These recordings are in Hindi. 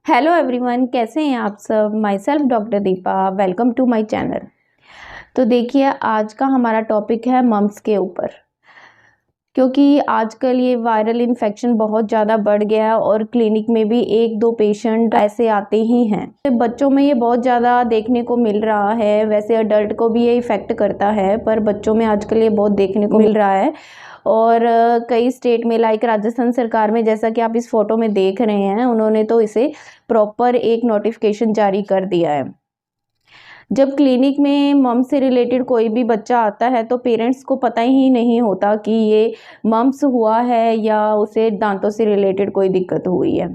हेलो एवरीवन, कैसे हैं आप सब। Myself doctor Deepa, welcome to my channel. तो देखिए, आज का हमारा टॉपिक है मम्स के ऊपर, क्योंकि आजकल ये वायरल इन्फेक्शन बहुत ज़्यादा बढ़ गया है और क्लिनिक में भी एक दो पेशेंट ऐसे आते ही हैं। तो बच्चों में ये बहुत ज़्यादा देखने को मिल रहा है, वैसे अडल्ट को भी ये इफ़ेक्ट करता है, पर बच्चों में आजकल ये बहुत देखने को मिल रहा है। और कई स्टेट में लाइक राजस्थान सरकार में, जैसा कि आप इस फोटो में देख रहे हैं, उन्होंने तो इसे प्रॉपर एक नोटिफिकेशन जारी कर दिया है। जब क्लिनिक में मम्स से रिलेटेड कोई भी बच्चा आता है तो पेरेंट्स को पता ही नहीं होता कि ये मम्स हुआ है या उसे दांतों से रिलेटेड कोई दिक्कत हुई है।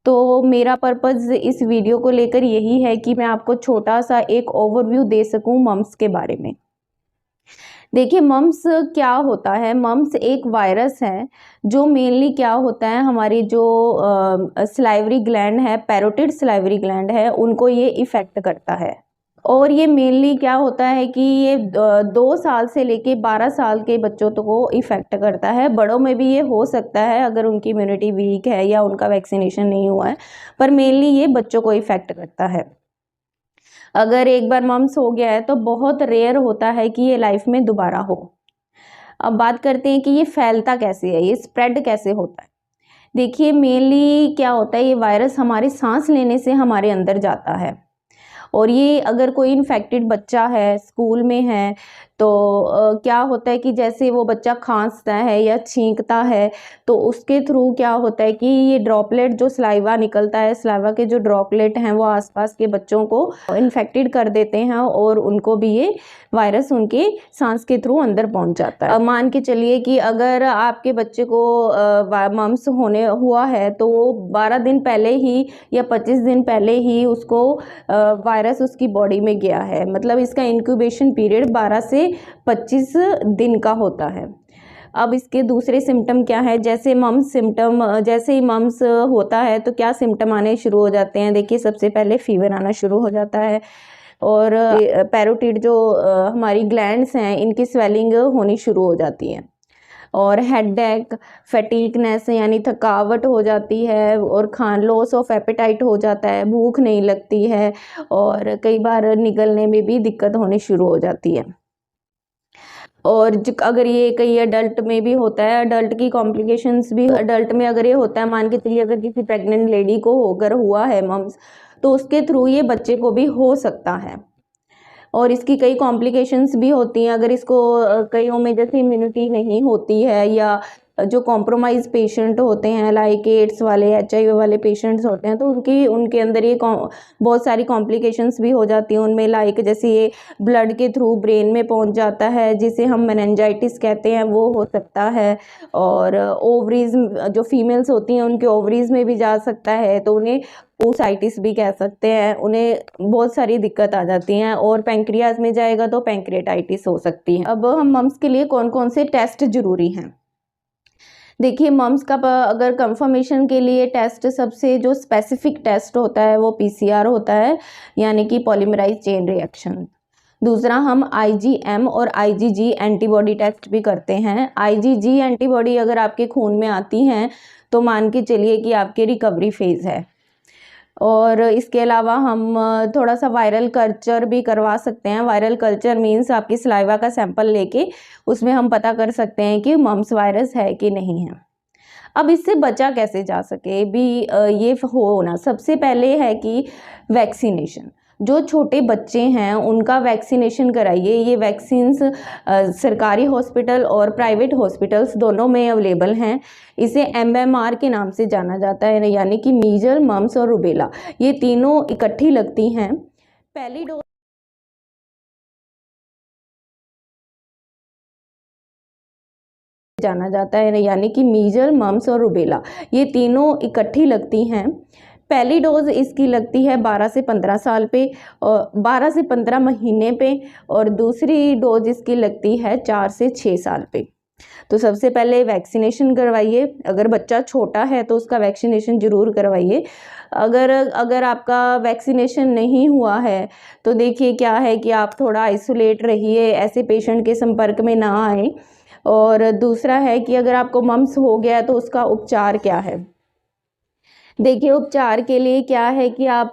तो मेरा पर्पज़ इस वीडियो को लेकर यही है कि मैं आपको छोटा सा एक ओवरव्यू दे सकूं मम्स के बारे में। देखिए, मम्स क्या होता है। मम्स एक वायरस है जो मेनली क्या होता है, हमारी जो सलाइवरी ग्लैंड है, पैरोटिड सलाइवरी ग्लैंड है, उनको ये इफ़ेक्ट करता है। और ये मेनली क्या होता है कि ये 2 साल से लेके 12 साल के बच्चों को इफ़ेक्ट करता है। बड़ों में भी ये हो सकता है अगर उनकी इम्यूनिटी वीक है या उनका वैक्सीनेशन नहीं हुआ है, पर मेनली ये बच्चों को इफ़ेक्ट करता है। अगर एक बार मम्स हो गया है तो बहुत रेयर होता है कि ये लाइफ में दोबारा हो। अब बात करते हैं कि ये फैलता कैसे है, ये स्प्रेड कैसे होता है। देखिए, मेनली क्या होता है, ये वायरस हमारे सांस लेने से हमारे अंदर जाता है। और ये अगर कोई इन्फेक्टेड बच्चा है, स्कूल में है, तो क्या होता है कि जैसे वो बच्चा खांसता है या छींकता है तो उसके थ्रू क्या होता है कि ये ड्रॉपलेट जो सलाइवा निकलता है, सलाइवा के जो ड्रॉपलेट हैं वो आसपास के बच्चों को इन्फेक्टेड कर देते हैं और उनको भी ये वायरस उनके सांस के थ्रू अंदर पहुंच जाता है। मान के चलिए कि अगर आपके बच्चे को मम्स होने हुआ है तो वो 12 दिन पहले ही या 25 दिन पहले ही उसको वायरस उसकी बॉडी में गया है। मतलब इसका इंक्यूबेशन पीरियड 12 से 25 दिन का होता है। अब इसके दूसरे सिम्टम क्या है, जैसे मम्स सिम्टम, जैसे ही मम्स होता है तो क्या सिम्टम आने शुरू हो जाते हैं। देखिए, सबसे पहले फीवर आना शुरू हो जाता है और पैरोटिड जो हमारी ग्लैंड्स हैं, इनकी स्वेलिंग होनी शुरू हो जाती है और हेडेक, फैटीगनेस यानी थकावट हो जाती है और लॉस ऑफ एपेटाइट हो जाता है, भूख नहीं लगती है और कई बार निगलने में भी दिक्कत होनी शुरू हो जाती है। और अगर ये कई अडल्ट में भी होता है, अडल्ट की कॉम्प्लिकेशंस भी अडल्ट में अगर ये होता है, मान के चलिए अगर किसी प्रेग्नेंट लेडी को अगर हुआ है मम्स, तो उसके थ्रू ये बच्चे को भी हो सकता है और इसकी कई कॉम्प्लिकेशंस भी होती हैं। अगर इसको कईयों में जैसे इम्यूनिटी नहीं होती है या जो कॉम्प्रोमाइज पेशेंट होते हैं, लाइक एड्स वाले, HIV वाले पेशेंट्स होते हैं, तो उनके अंदर ये बहुत सारी कॉम्प्लिकेशंस भी हो जाती हैं उनमें। लाइक जैसे ये ब्लड के थ्रू ब्रेन में पहुंच जाता है, जिसे हम मेनिंजाइटिस कहते हैं, वो हो सकता है। और ओवरीज जो फीमेल्स होती हैं उनके ओवरीज में भी जा सकता है, तो उन्हें ओसाइटिस भी कह सकते हैं। उन्हें बहुत सारी दिक्कत आ जाती हैं और पैंक्रियाज में जाएगा तो पैंक्रियाटाइटिस हो सकती है। अब हम मम्स के लिए कौन कौन से टेस्ट जरूरी हैं। देखिए, मम्स का अगर कंफर्मेशन के लिए टेस्ट, सबसे जो स्पेसिफिक टेस्ट होता है वो PCR होता है, यानी कि पॉलीमराइज चेन रिएक्शन। दूसरा, हम IgM और IgG एंटीबॉडी टेस्ट भी करते हैं। IgG एंटीबॉडी अगर आपके खून में आती हैं तो मान के चलिए कि आपके रिकवरी फेज है। और इसके अलावा हम थोड़ा सा वायरल कल्चर भी करवा सकते हैं। वायरल कल्चर मीन्स आपकी सलाइवा का सैंपल लेके उसमें हम पता कर सकते हैं कि मम्स वायरस है कि नहीं है। अब इससे बचा कैसे जा सके भी ये होना, सबसे पहले है कि वैक्सीनेशन। जो छोटे बच्चे हैं उनका वैक्सीनेशन कराइए। ये वैक्सीन्स सरकारी हॉस्पिटल और प्राइवेट हॉस्पिटल्स दोनों में अवेलेबल हैं। इसे MMR के नाम से जाना जाता है, यानी कि मीजल, मम्स और रुबेला, ये तीनों इकट्ठी लगती हैं। पहली डोज जाना जाता है, यानी कि मीजल, मम्स और रुबेला, ये तीनों इकट्ठी लगती हैं। पहली डोज इसकी लगती है 12 से 15 साल पे और 12 से 15 महीने पे, और दूसरी डोज इसकी लगती है 4 से 6 साल पे। तो सबसे पहले वैक्सीनेशन करवाइए। अगर बच्चा छोटा है तो उसका वैक्सीनेशन ज़रूर करवाइए। अगर आपका वैक्सीनेशन नहीं हुआ है तो देखिए क्या है कि आप थोड़ा आइसोलेट रहिए, ऐसे पेशेंट के संपर्क में ना आए। और दूसरा है कि अगर आपको मम्स हो गया तो उसका उपचार क्या है। देखिए, उपचार के लिए क्या है कि आप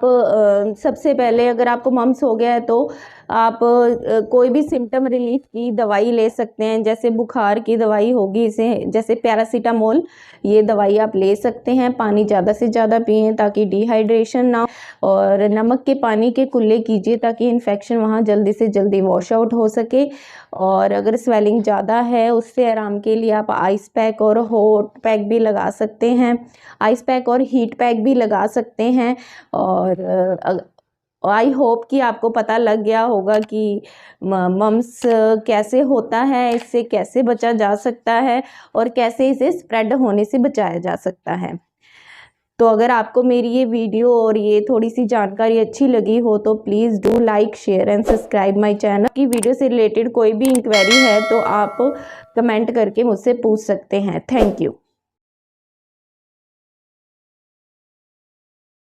सबसे पहले अगर आपको मम्स हो गया है तो आप कोई भी सिम्टम रिलीफ की दवाई ले सकते हैं। जैसे बुखार की दवाई होगी, इसे जैसे पैरासीटामोल, ये दवाई आप ले सकते हैं। पानी ज़्यादा से ज़्यादा पिएं ताकि डिहाइड्रेशन ना हो, और नमक के पानी के कुल्ले कीजिए ताकि इन्फेक्शन वहाँ जल्दी से जल्दी वॉश आउट हो सके। और अगर स्वेलिंग ज़्यादा है, उससे आराम के लिए आप आइस पैक और हॉट पैक भी लगा सकते हैं। आइस पैक और हीट पैक भी लगा सकते हैं। और आई होप कि आपको पता लग गया होगा कि मम्स कैसे होता है, इससे कैसे बचा जा सकता है और कैसे इसे स्प्रेड होने से बचाया जा सकता है। तो अगर आपको मेरी ये वीडियो और ये थोड़ी सी जानकारी अच्छी लगी हो तो please do like, share and subscribe my channel. की वीडियो से रिलेटेड कोई भी इंक्वायरी है तो आप कमेंट करके मुझसे पूछ सकते हैं। Thank you.